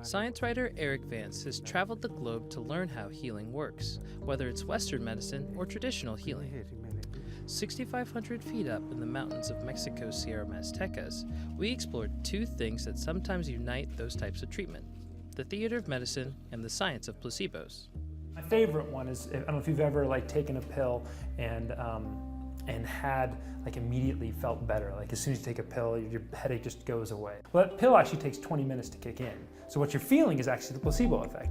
Science writer Eric Vance has traveled the globe to learn how healing works, whether it's Western medicine or traditional healing. 6,500 feet up in the mountains of Mexico's Sierra Maztecas, we explored two things that sometimes unite those types of treatment: the theater of medicine and the science of placebos. My favorite one is, I don't know if you've ever taken a pill and had immediately felt better. As soon as you take a pill, your headache just goes away. Well, that pill actually takes 20 minutes to kick in. So what you're feeling is actually the placebo effect.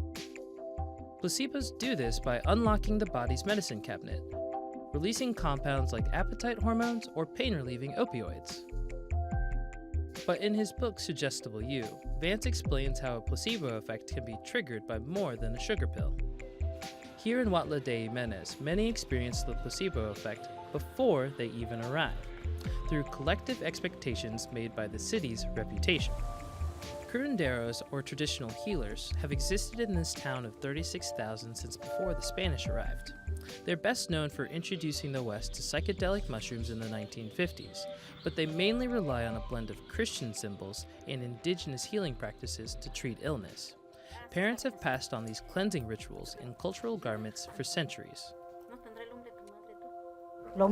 Placebos do this by unlocking the body's medicine cabinet, releasing compounds like appetite hormones or pain-relieving opioids. But in his book Suggestible You, Vance explains how a placebo effect can be triggered by more than a sugar pill. Here in Huautla de Jimenez, many experience the placebo effect before they even arrive, through collective expectations made by the city's reputation. Curanderos, or traditional healers, have existed in this town of 36,000 since before the Spanish arrived. They're best known for introducing the West to psychedelic mushrooms in the 1950s, but they mainly rely on a blend of Christian symbols and indigenous healing practices to treat illness. Parents have passed on these cleansing rituals in cultural garments for centuries. The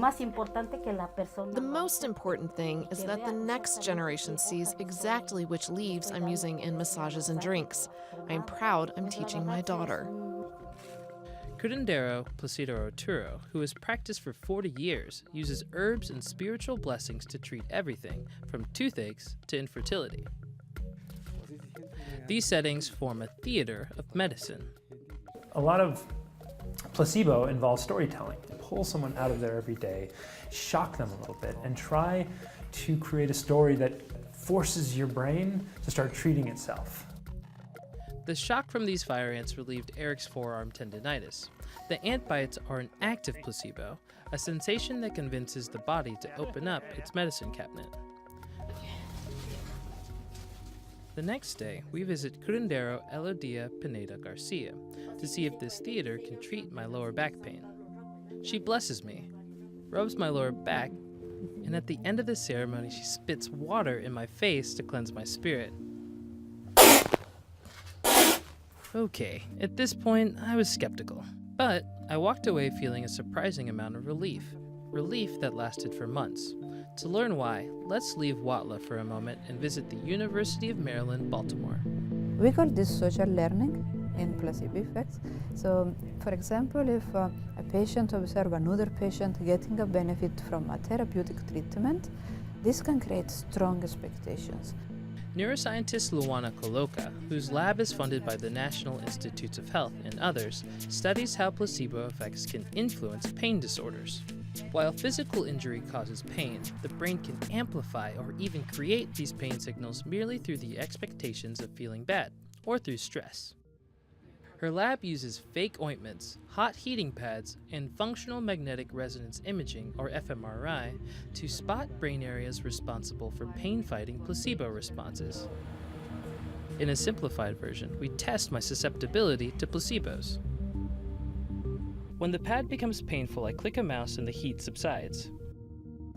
most important thing is that the next generation sees exactly which leaves I'm using in massages and drinks. I'm proud I'm teaching my daughter. Curandero Placido Arturo, who has practiced for 40 years, uses herbs and spiritual blessings to treat everything from toothaches to infertility. These settings form a theater of medicine. A lot of placebo involves storytelling. Pull someone out of there every day, shock them a little bit, and try to create a story that forces your brain to start treating itself. The shock from these fire ants relieved Eric's forearm tendinitis. The ant bites are an active placebo, a sensation that convinces the body to open up its medicine cabinet. The next day, we visit Curandero Elodia Pineda Garcia to see if this theater can treat my lower back pain. She blesses me, rubs my lower back, and at the end of the ceremony, she spits water in my face to cleanse my spirit. Okay, at this point, I was skeptical, but I walked away feeling a surprising amount of relief that lasted for months. To learn why, let's leave Huautla for a moment and visit the University of Maryland, Baltimore. We call this social learning in placebo effects. So, for example, if a patient observes another patient getting a benefit from a therapeutic treatment, this can create strong expectations. Neuroscientist Luana Coloca, whose lab is funded by the National Institutes of Health and others, studies how placebo effects can influence pain disorders. While physical injury causes pain, the brain can amplify or even create these pain signals merely through the expectations of feeling bad or through stress. Her lab uses fake ointments, hot heating pads, and functional magnetic resonance imaging, or fMRI, to spot brain areas responsible for pain-fighting placebo responses. In a simplified version, we test my susceptibility to placebos. When the pad becomes painful, I click a mouse and the heat subsides.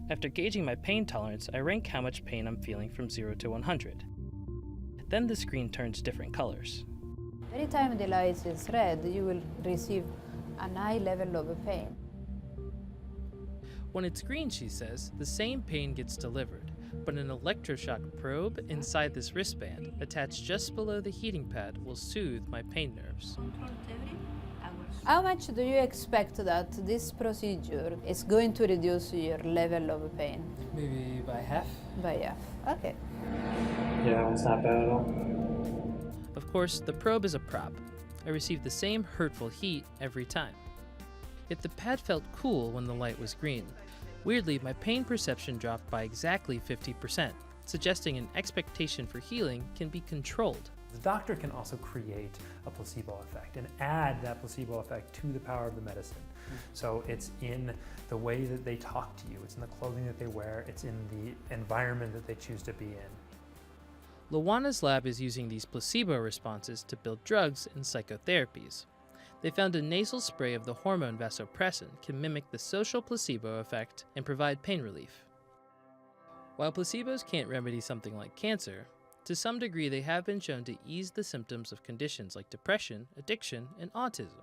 After gauging my pain tolerance, I rank how much pain I'm feeling from 0 to 100. Then the screen turns different colors. Every time the light is red, you will receive a high level of pain. When it's green, she says, the same pain gets delivered, but an electroshock probe inside this wristband, attached just below the heating pad, will soothe my pain nerves. How much do you expect that this procedure is going to reduce your level of pain? Maybe by half? By half, okay. Yeah, it's not bad at all. Of course, the probe is a prop. I receive the same hurtful heat every time. Yet the pad felt cool when the light was green. Weirdly, my pain perception dropped by exactly 50%, suggesting an expectation for healing can be controlled. The doctor can also create a placebo effect and add that placebo effect to the power of the medicine. So it's in the way that they talk to you, it's in the clothing that they wear, it's in the environment that they choose to be in. Luana's lab is using these placebo responses to build drugs and psychotherapies. They found a nasal spray of the hormone vasopressin can mimic the social placebo effect and provide pain relief. While placebos can't remedy something like cancer, To some degree, they have been shown to ease the symptoms of conditions like depression, addiction, and autism.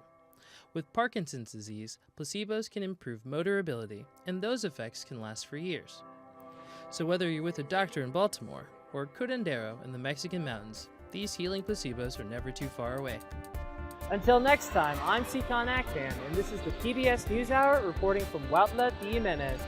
With Parkinson's disease, placebos can improve motor ability, and those effects can last for years. So whether you're with a doctor in Baltimore or curandero in the Mexican mountains, these healing placebos are never too far away. Until next time, I'm Sikon Akpan, and this is the PBS NewsHour reporting from Huautla de Jimenez.